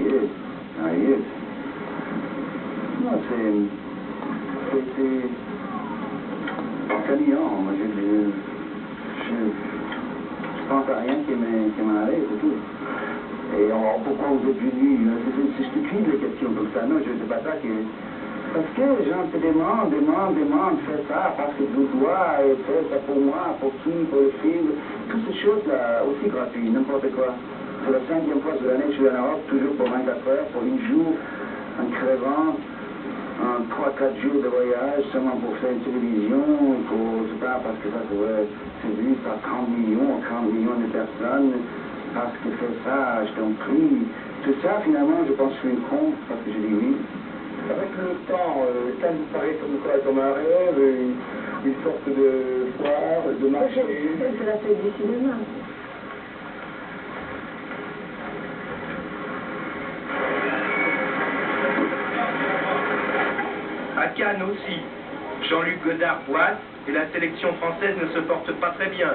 is. Non, c'était saluant. Moi, je pense à rien qui m'en allait, c'est tout. Et pourquoi vous êtes venu? C'est stupide les questions comme ça. Non, je ne sais pas ça qui est... Parce que les gens te demandent, fais ça parce que tu dois, et fais ça pour moi, pour qui, pour le film. Toutes ces choses-là, aussi gratuites, n'importe quoi. C'est la 5e fois de l'année que je suis en Europe, toujours pour 24 heures, pour 1 jour, en crevant, en 3-4 jours de voyage, seulement pour faire une télévision, pour, je sais pas, parce que ça c'est vu par 30 millions de personnes, parce que fais ça, je t'en prie. Tout ça, finalement, je pense que je suis une con, parce que j'ai dit oui. Avec le temps, ça vous paraît comme un rêve, une sorte de foire, de marché. C'est la fête du cinéma. À Cannes aussi, Jean-Luc Godard boite et la sélection française ne se porte pas très bien.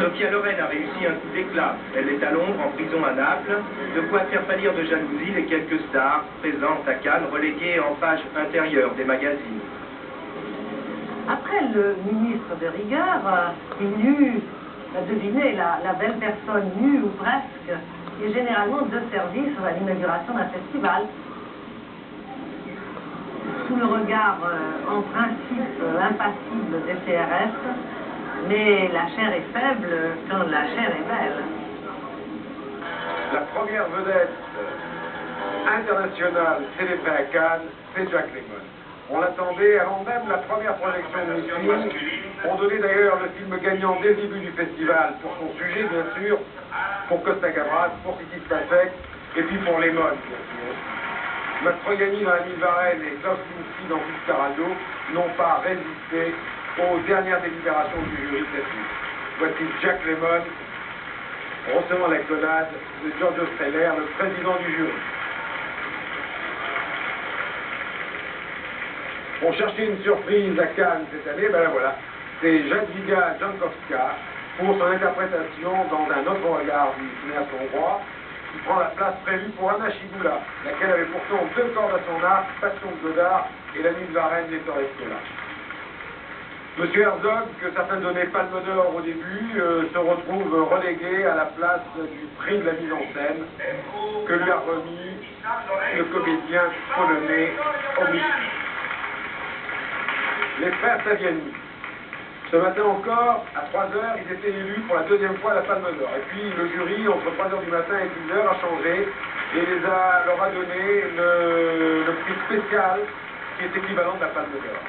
Sophia Loren a réussi un coup d'éclat. Elle est à Londres, en prison à Naples. De quoi faire pâlir de jalousie les quelques stars présentes à Cannes, reléguées en page intérieure des magazines. Après le ministre de rigueur, il devinez, la belle personne nue ou presque, est généralement de service à l'inauguration d'un festival. Sous le regard, en principe, impassible des CRS, mais la chair est faible quand la chair est belle. La première vedette internationale célébrée à Cannes, c'est Jack Lemmon. On l'attendait avant même la première projection du film. On donnait d'ailleurs le film gagnant dès le début du festival pour son sujet, bien sûr, pour Costa Gavras, pour Titi Spacek, et puis pour Lemmon, bien sûr. Mastroianni dans La Mille Varenne et Klaus Kinski dans Desperado n'ont pas résisté aux dernières délibérations du jury de cette nuit. Voici Jack Lemmon recevant l'accolade de Giorgio Strehler, le président du jury. On cherchait une surprise à Cannes cette année, ben voilà, c'est Jadwiga Jankowska pour son interprétation dans Un autre regard du cinéaste hongrois, qui prend la place prévue pour Anna Shibula, laquelle avait pourtant 2 cordes à son arc, Passion de Godard et La Nuit de Varenne d'Hector Escola. Monsieur Herzog, que certains donnaient Palme d'Or au début, se retrouve relégué à la place du prix de la mise en scène que lui a remis le comédien polonais Omiski. Les frères Saviani. Ce matin encore, à 3 h, ils étaient élus pour la 2e fois à la Palme d'Or. Et puis le jury, entre 3 h du matin et 10 h, a changé et leur a donné le prix spécial qui est équivalent de la Palme d'Or.